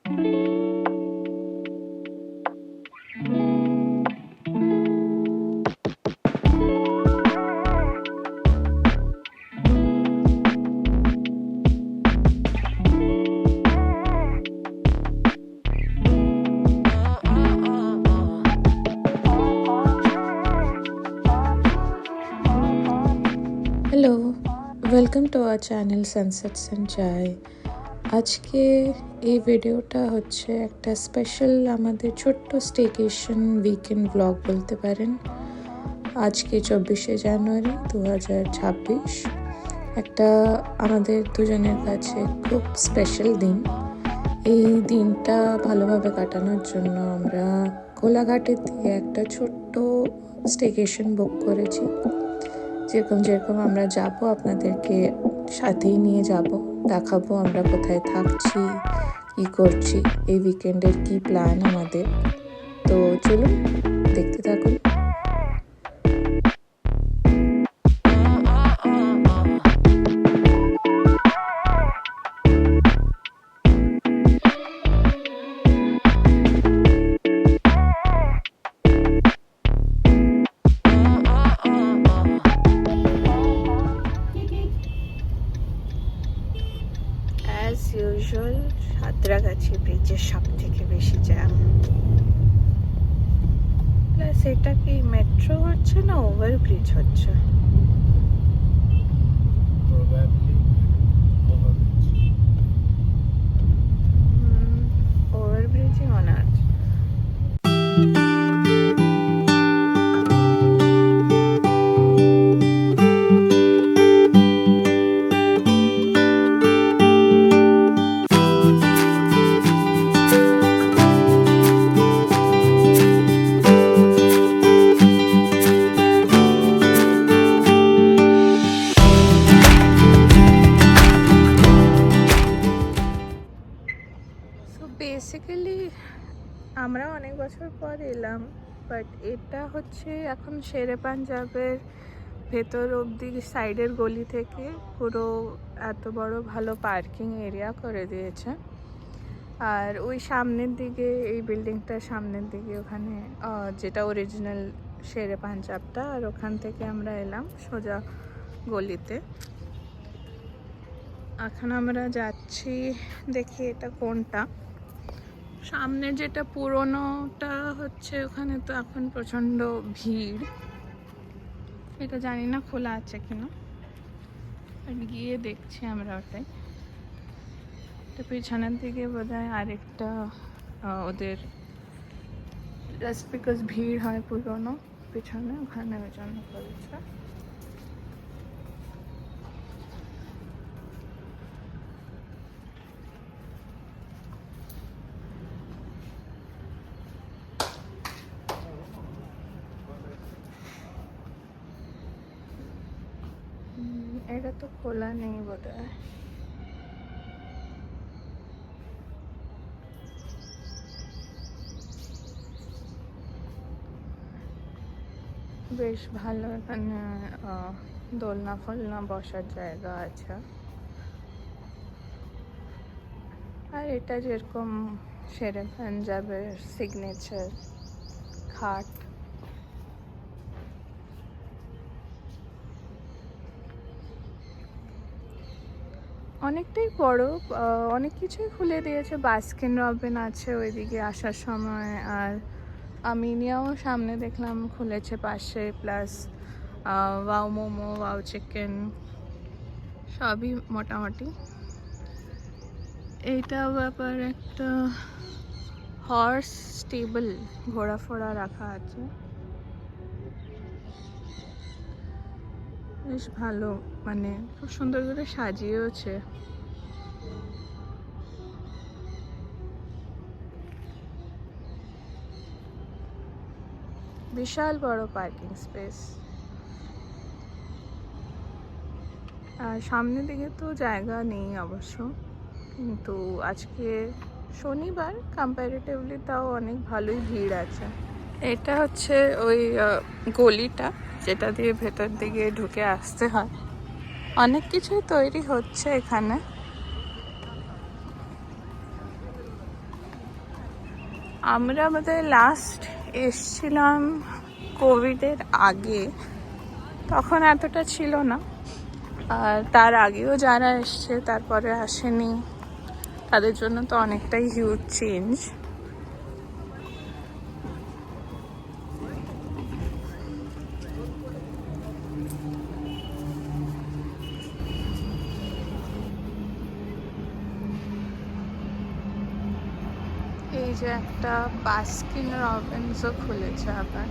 Hello, welcome to our channel সানসেটস and চায়। আজকে এই ভিডিওটা হচ্ছে একটা স্পেশাল আমাদের ছোট্ট স্টেকেশন উইকেন্ড ব্লগ বলতে পারেন। আজকে 24শে জানুয়ারি 2026, একটা আমাদের দুজনের কাছে খুব স্পেশাল দিন। এই দিনটা ভালোভাবে কাটানোর জন্য আমরা কোলাঘাটের থেকে একটা ছোট্ট স্টেকেশন বুক করেছি। যেরকম আমরা যাব, আপনাদেরকে সাথেই নিয়ে যাব, দেখাবো আমরা কোথায় থাকছি, কী করছি, এই উইকেন্ডের কী প্ল্যান আমাদের। তো চলুন দেখতে থাকুন। অ্যাজ ইউজুয়াল সাঁতরাগাছি ব্রিজের সব থেকে বেশি জ্যাম। প্লাস এটা কি মেট্রো হচ্ছে না ওভারব্রিজ হচ্ছে? ওভারব্রিজই মনে হচ্ছে। বেসিক্যালি আমরা অনেক বছর পর এলাম, বাট এটা হচ্ছে এখন শেরে পাঞ্জাবের ভেতর অবধি সাইডের গলি থেকে পুরো এত বড় ভালো পার্কিং এরিয়া করে দিয়েছে। আর ওই সামনের দিকে, এই বিল্ডিংটার সামনের দিকে ওখানে যেটা অরিজিনাল শেরে পাঞ্জাবটা, আর ওখান থেকে আমরা এলাম সোজা গলিতে। এখন আমরা যাচ্ছি, দেখি এটা কোনটা। সামনে যেটা পুরোনোটা হচ্ছে, ওখানে তো এখন প্রচণ্ড ভিড়। এটা জানি না খোলা আছে কিনা, গিয়ে দেখছি আমরা ওটাই। তো পিছনের দিকে বোধহয় আরেকটা ওদের, জাস্ট বিকজ ভিড় হয় পুরোনো পিছনে, ওখানে ওই জন্য করেছে। এটা তো খোলা নেই বোধহয়। বেশ ভালো, এখানে দোলনা ফোলনা বসার জায়গা আছে। আর এটা যেরকম শেরে পাঞ্জাবের সিগনেচার খাট। অনেকটাই বড়, অনেক কিছুই খুলে দিয়েছে। বাস্কিন রবিন আছে ওইদিকে আসার সময়, আর আমিনিয়াও সামনে দেখলাম খুলেছে পাশে, plus wow momo, wow chicken সবই মোটামুটি। এইটা ব্যাপার একটা হর্স স্টেবল, ঘোড়া ফোড়া রাখা আছে, বেশ ভালো, মানে খুব সুন্দর করে সাজিয়েওছে। বিশাল বড় পার্কিং স্পেস। আর সামনের দিকে তো জায়গা নেই অবশ্য, কিন্তু আজকে শনিবার কম্প্যারেটিভলি তাও অনেক ভালোই ভিড় আছে। এটা হচ্ছে ওই গলিটা যেটা দিয়ে ভেতর দিকে ঢুকে আসতে হয়। অনেক কিছুই তৈরি হচ্ছে এখানে। আমরা আমাদের লাস্ট এসছিলাম কোভিডের আগে, তখন এতটা ছিল না। আর তার আগেও যারা এসছে তারপরে আসেনি, তাদের জন্য তো অনেকটাই হিউজ চেঞ্জ। এই যে একটা বাস্কিন রবিন্সও খুলেছে আবার,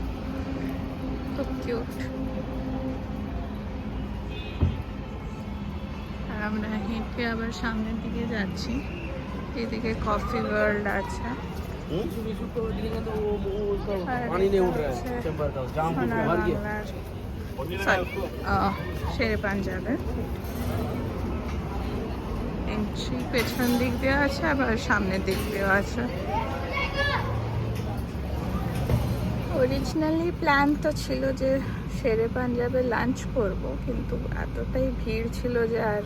খুব কিউট। আর আমরা হেঁটে আবার সামনের দিকে যাচ্ছি, এদিকে কফি ওয়ার্ল্ড আছে। শেরে পাঞ্জাবের এন্ট্রি পেছন দিক দিয়ে আছে, আবার সামনের দিক দিয়েও আছে। অরিজিনালি প্ল্যান তো ছিল যে শেরে পাঞ্জাবে লাঞ্চ করব, কিন্তু এতটাই ভিড় ছিল যে আর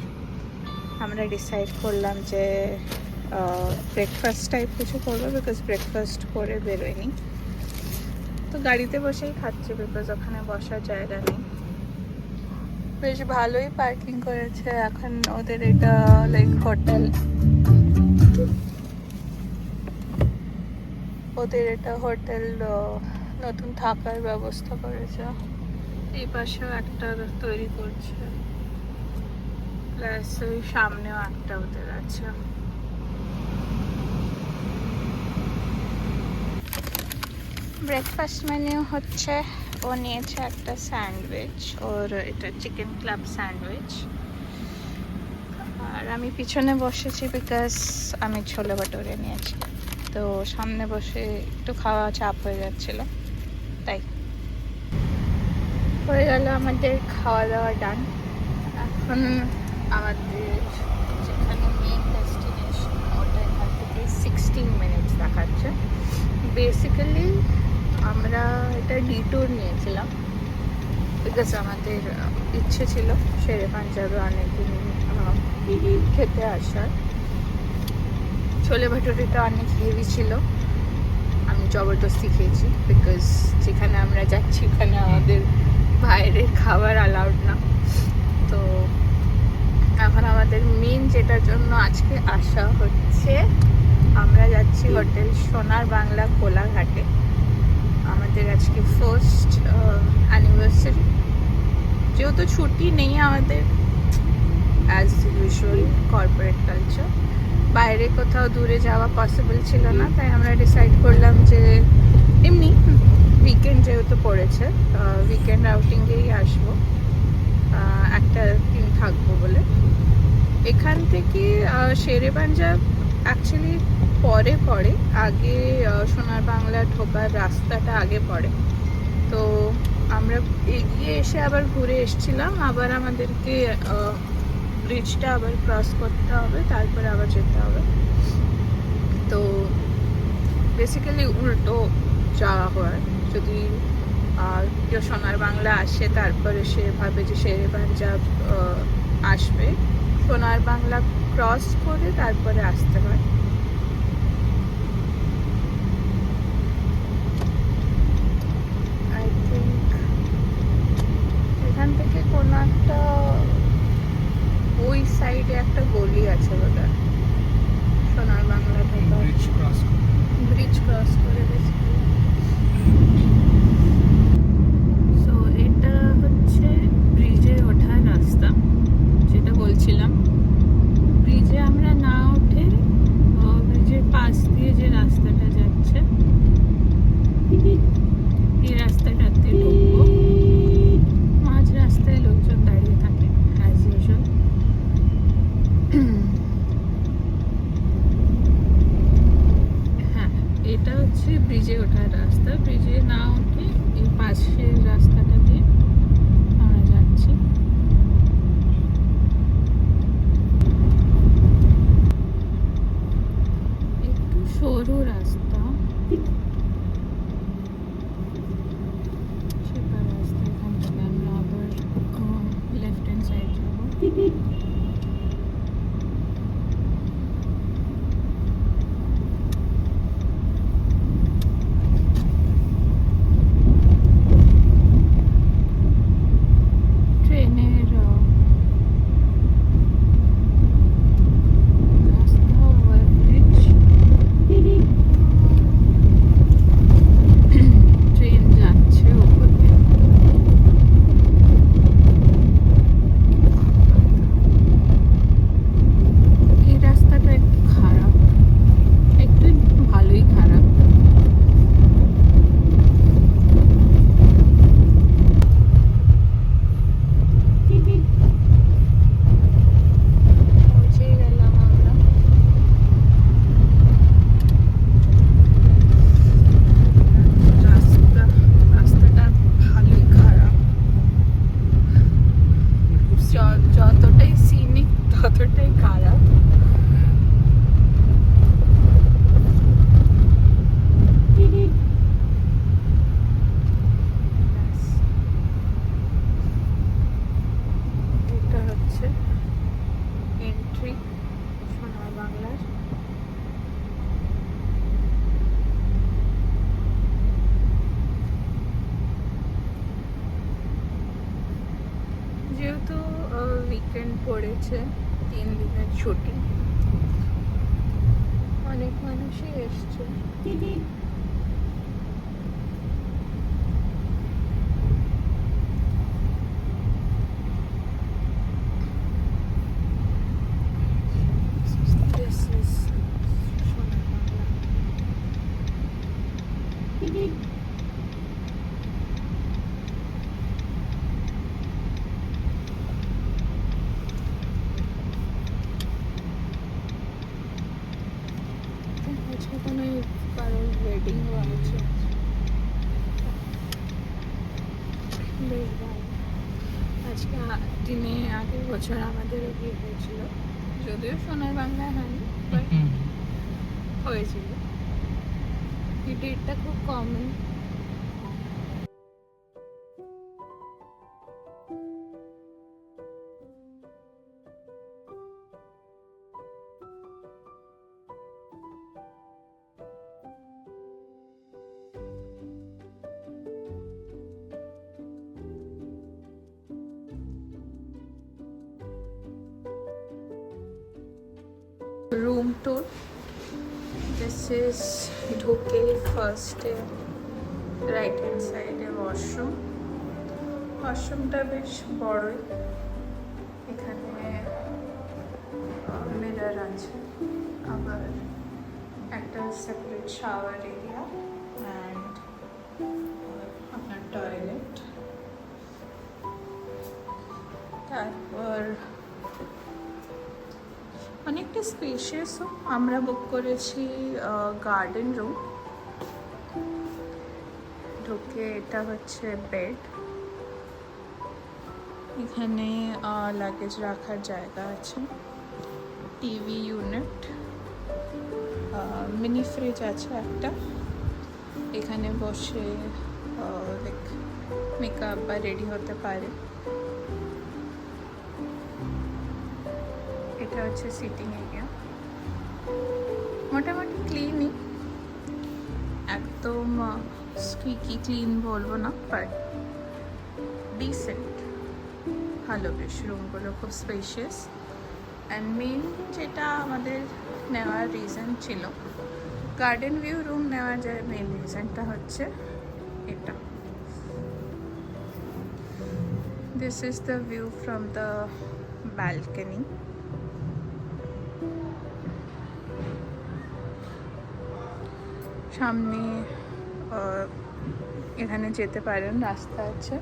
আমরা ডিসাইড করলাম যে ব্রেকফাস্ট টাইপ কিছু করবো, বিকজ ব্রেকফাস্ট করে বেরোয়নি। তো গাড়িতে বসেই খাচ্ছি, বিকজ ওখানে বসার জায়গা নেই। বেশ ভালোই পার্কিং করেছে এখন ওদের, এটা লাইক হোটেল, ওদের এটা হোটেল নতুন থাকার ব্যবস্থা করেছে। এই পাশেও একটা তৈরি করছে, প্লাস ওই সামনেও একটা ওদের আছে। ব্রেকফাস্ট মেনু হচ্ছে, ও নিয়েছে একটা স্যান্ডউইচ, ওর এটা চিকেন ক্লাব স্যান্ডউইচ। আর আমি পিছনে বসেছি বিকজ আমি ছোলে ভাটুরে নিয়েছি, তো সামনে বসে একটু খাওয়া চাপ হয়ে যাচ্ছিল, তাই। হয়ে গেল আমাদের খাওয়া দাওয়া ডান। এখন আমাদের যেখানে মেন ডেস্টিনেশন, ওটা এখান থেকে 16 মিনিটস দেখাচ্ছে। বেসিক্যালি আমরা এটা ডিটুর নিয়েছিলাম, বিকজ আমাদের ইচ্ছে ছিল শেরে পাঞ্জাবে অনেকদিন খেতে আসার। ছোলে ভাটুরিটা অনেক হেভি ছিল, আমি জবরদস্তি খেয়েছি, বিকজ যেখানে আমরা যাচ্ছি ওখানে আমাদের বাইরের খাবার অ্যালাউড না। তো এখন আমাদের মেন যেটার জন্য আজকে আসা হচ্ছে, আমরা যাচ্ছি হোটেল সোনার বাংলা কোলাঘাটে। আমাদের আজকে ফার্স্ট অ্যানিভার্সারি, যেহেতু ছুটি নেই আমাদের অ্যাজ ইউজুয়াল কর্পোরেট কালচার, বাইরে কোথাও দূরে যাওয়া পসিবল ছিল না, তাই আমরা ডিসাইড করলাম যে এমনি উইকেন্ড যেহেতু পড়েছে, উইকেন্ড আউটিংয়েই আসবো, একটা দিন থাকবো বলে। এখান থেকে শেরে পাঞ্জাব অ্যাকচুয়ালি পরে পড়ে, আগে সোনার বাংলা ঢোকার রাস্তাটা আগে পড়ে। তো আমরা এগিয়ে এসে আবার ঘুরে এসছিলাম, আবার আমাদেরকে ব্রিজটা আবার ক্রস করতে হবে, তারপরে আবার যেতে হবে। তো বেসিক্যালি উল্টো যাওয়া হয়, যদি কেউ সোনার বাংলা আসে তারপরে সে ভাবে যে শেরে পাঞ্জাব আসবে, সোনার বাংলা ক্রস করে তারপরে আসতে হয়। আই থিঙ্ক এখান থেকে কোনো একটা ওই সাইডে একটা গলি আছে বোধহয় সোনার বাংলা থেকে, ব্রিজ ক্রস করে। সো এটা হচ্ছে ব্রিজে ওঠার রাস্তা, যেটা বলছিলাম। ব্রিজে আমরা না উঠে ব্রিজের পাশ দিয়ে যে রাস্তাটা যাচ্ছে, এই রাস্তাটাতে ঢুকবো। মাঝ রাস্তায় লোকজন দাঁড়িয়ে থাকে অ্যাজ ইউজুয়াল। হ্যাঁ, এটা হচ্ছে ব্রিজে ওঠার রাস্তা। ব্রিজে না উঠে এই পাশের রাস্তাটা দিয়ে আমরা যাচ্ছি। একটু সরু রাস্তা, সেটা রাস্তা। এখান থেকে আমরা আবার লেফট হ্যান্ড সাইড যাবো। পড়েছে 3 দিনের ছুটি, অনেক মানুষই এসছে। This is সোনার বাংলা। আজকে কোনো কারোর ওয়েডিংও আছে, বেশ ভালো। আজকে দিনে আগের বছর আমাদেরও বিয়ে হয়েছিল, যদিও সোনার বাংলায় হয়নি, বাট হয়েছিল। এই ডেটটা খুব common. Room tour, this is ঢুকে ফার্স্টে রাইট হ্যান্ড সাইডে ওয়াশরুম। ওয়াশরুমটা বেশ বড়ই, এখানে মিরর আছে, আবার একটা সেপারেট শাওয়ার এরিয়া অ্যান্ড আপনার টয়লেট। তারপর অনেকটা স্পেশিয়াসও। আমরা বুক করেছি গার্ডেন রুম। ঢুকে এটা হচ্ছে বেড, এখানে লাগেজ রাখার জায়গা আছে, টিভি ইউনিট, মিনি ফ্রিজ আছে একটা, এখানে বসে মেকআপ বা রেডি হতে পারে। এটা হচ্ছে সিটিং এরিয়া, মোটামুটি ক্লিনই, একদম স্কুইকি ক্লিন বলবো না, বাট ডিসেন্ট, ভালো বেশ। রুমগুলো খুব স্পেশিয়াস। অ্যান্ড মেন যেটা আমাদের নেওয়ার রিজন ছিল, গার্ডেন ভিউ রুম নেওয়ার যে মেন রিজনটা হচ্ছে এটা। This is the view from the balcony. সামনে এখানে যেতে পারেন, রাস্তা আছে।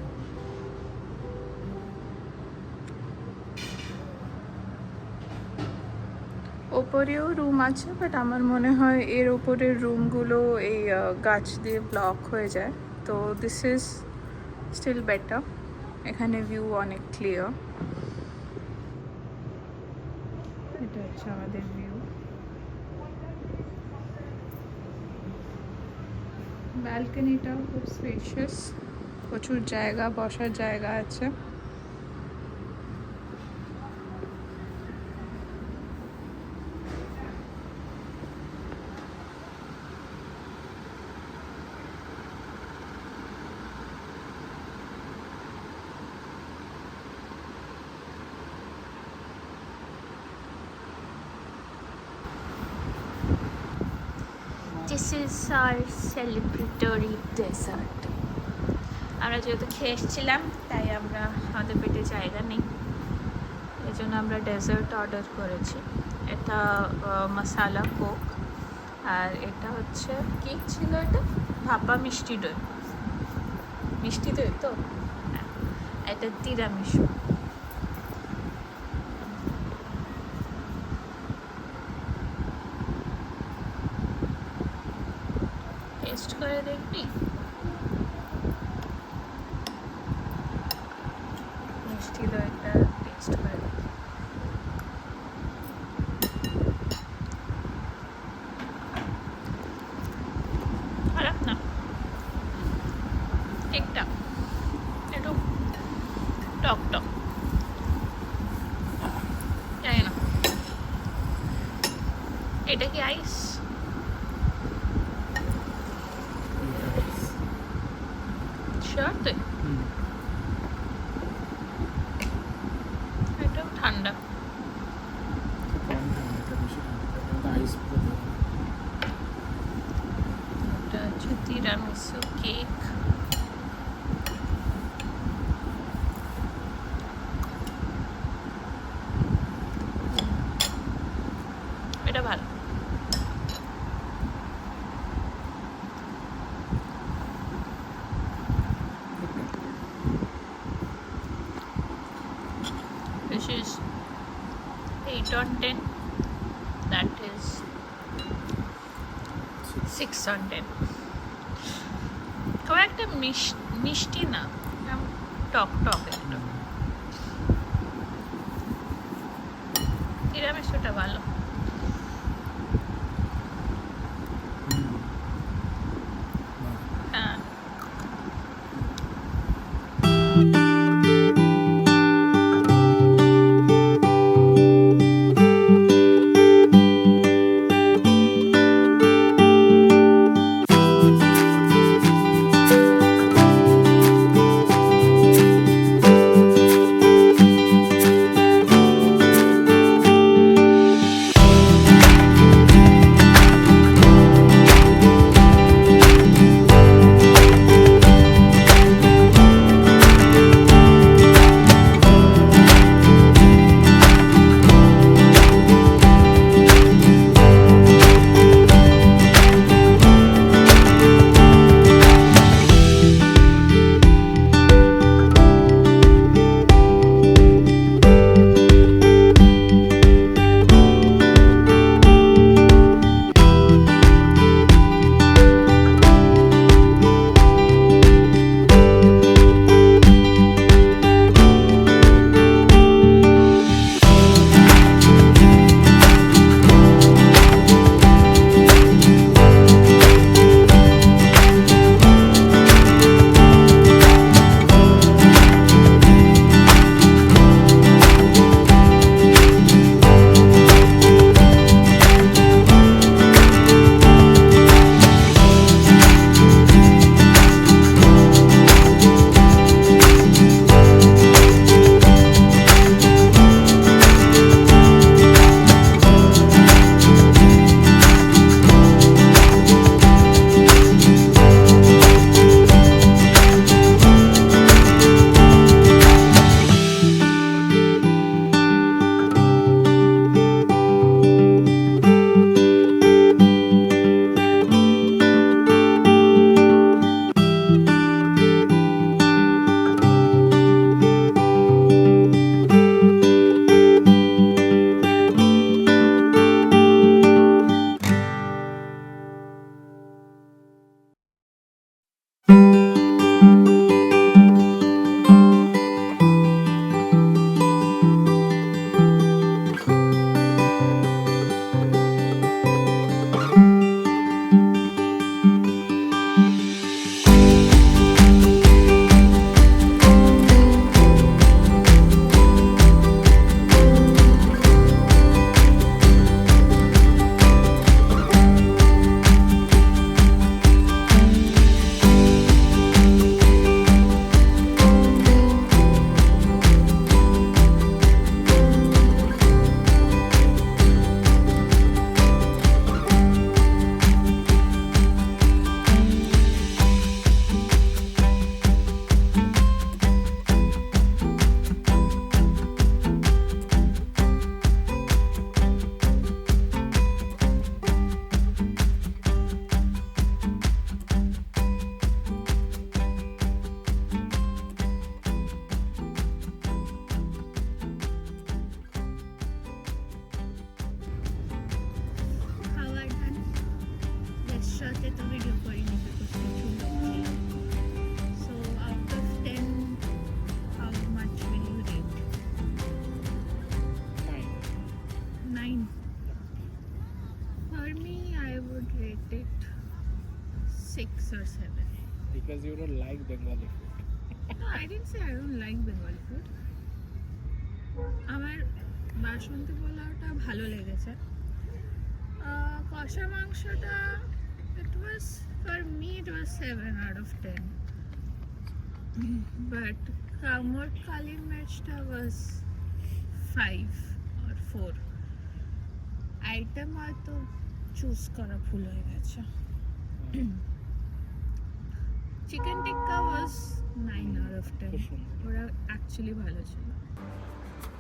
ওপরেও রুম আছে, বাট আমার মনে হয় এর ওপরের রুমগুলো এই গাছ দিয়ে ব্লক হয়ে যায়, তো দিস ইজ স্টিল বেটার। এখানে ভিউ অনেক ক্লিয়ার। এটা হচ্ছে আমাদের ভিউ। ব্যালকনিটাও খুব স্পেশিয়াস, প্রচুর জায়গা, বসার জায়গা আছে। This is our celebratory dessert. আমরা যেহেতু খেয়ে এসেছিলাম, তাই আমাদের পেটে জায়গা নেই, এই জন্য আমরা ডেজার্ট অর্ডার করেছি। এটা মশালা কোক, আর এটা হচ্ছে কি ছিল, এটা ভাপা মিষ্টি দই। মিষ্টি দই তো, এটা তিরামিসু। টেস্ট করে দেখবি? মিষ্টি দইটা টেস্ট করে দেখি। খারাপ না, ঠিকঠাক, একটু টক টক, জানি না এটা কি আইস। শিওর তুই? এটাও ঠান্ডা। tiramisu cake. এটা ভালো। This is 8 on 10. That is 6 on 10. খুব একটা মিষ্টি না, টক টক একটু। তিরামিসুটা ভালো। হ্যাঁ, Because you don't like Bengali food. No, I didn't say I don't like Bengali food. আমার বাসন্তী পোলাওটা ভালো লেগেছে। কষা মাংসটা it was for me it was 7 out of 10. But কামর কালি মির্চটা was 5 or 4. আইটেম হয়তো চুজ করা ভুল হয়ে গেছে। Chicken tikka was 9 out of 10 খুব সুন্দর। ওরা অ্যাকচুয়ালি ভালো ছিল।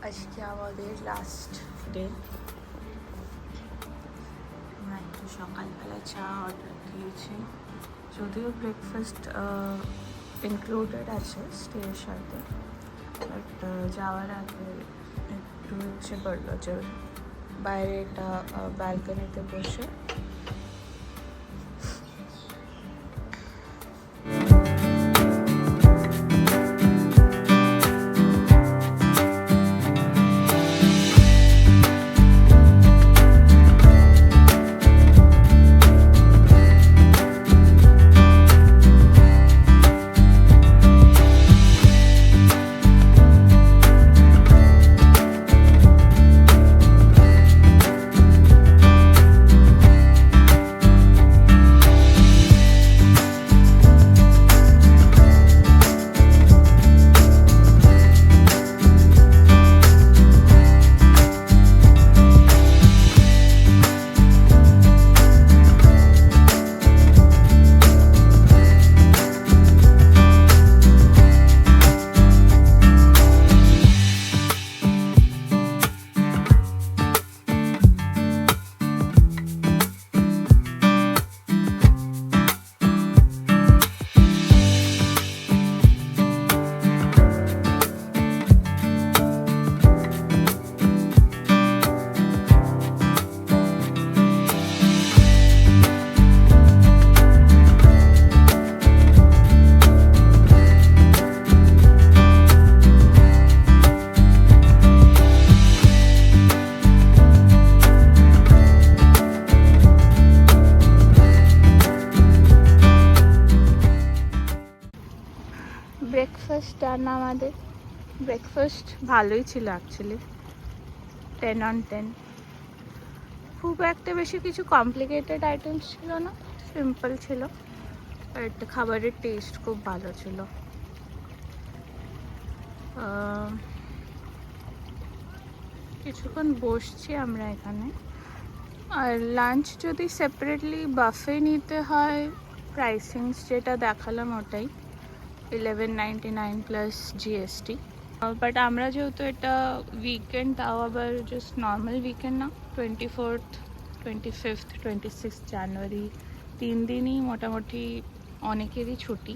আজকে আমাদের লাস্ট ডে, আমরা একটু সকালবেলা চা অর্ডার দিয়েছি, যদিও ব্রেকফাস্ট ইনক্লুডেড আছে স্টের সাথে, বাট যাওয়ার আগে একটু ইচ্ছে করলো যে বাইরে একটা ব্যালকনিতে বসে ব্রেকফাস্ট ডান। আমাদের ব্রেকফাস্ট ভালোই ছিল অ্যাকচুয়ালি, 10 on 10। খুব একটা বেশি কিছু কমপ্লিকেটেড আইটেমস ছিল না, সিম্পল ছিল, বাট খাবারের টেস্ট খুব ভালো ছিল। কিছুক্ষণ বসছি আমরা এখানে। আর লাঞ্চ যদি সেপারেটলি বাফে নিতে হয়, প্রাইসিংস যেটা দেখালাম ওটাই 1199 প্লাস জিএসটি। বাট আমরা যেহেতু এটা উইকেন্ড, তাও আবার জাস্ট নর্মাল উইকেন্ড না, 24th 25th 26th জানুয়ারি, 3 দিনই মোটামুটি অনেকেরই ছুটি,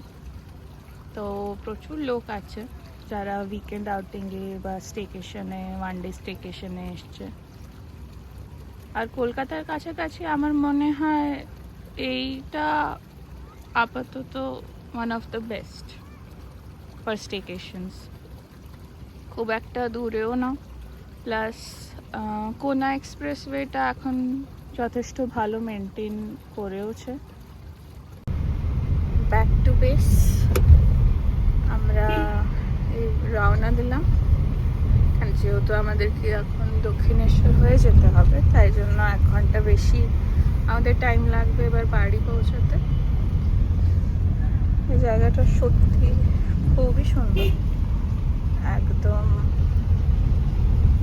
তো প্রচুর লোক আছে যারা উইকেন্ড আউটিংয়ে বা স্টেকেশনে, ওয়ান ডে স্টেকেশনে এসছে। আর কলকাতার কাছাকাছি আমার মনে হয় এইটা আপাতত one of the best for staycations. খুব একটা দূরেও না, প্লাস কোনা এক্সপ্রেসওয়েটা এখন যথেষ্ট ভালো মেনটেন করেওছে। ব্যাক টু বেস আমরা রওনা দিলাম, যেহেতু আমাদেরকে এখন দক্ষিণেশ্বর হয়ে যেতে হবে, তাই জন্য 1 ঘন্টা বেশি আমাদের টাইম লাগবে এবার বাড়ি পৌঁছাতে। এই জায়গাটা সত্যি খুবই সুন্দর, একদম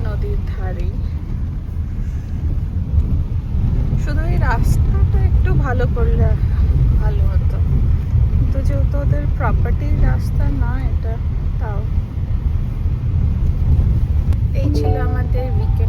নদীর ধারে। শুধু এই রাস্তাটা একটু ভালো করলে ভালো হতো, কিন্তু যেহেতু ওদের প্রপার্টির রাস্তা না এটা, তাও। এই ছিল আমাদের উইকেন্ড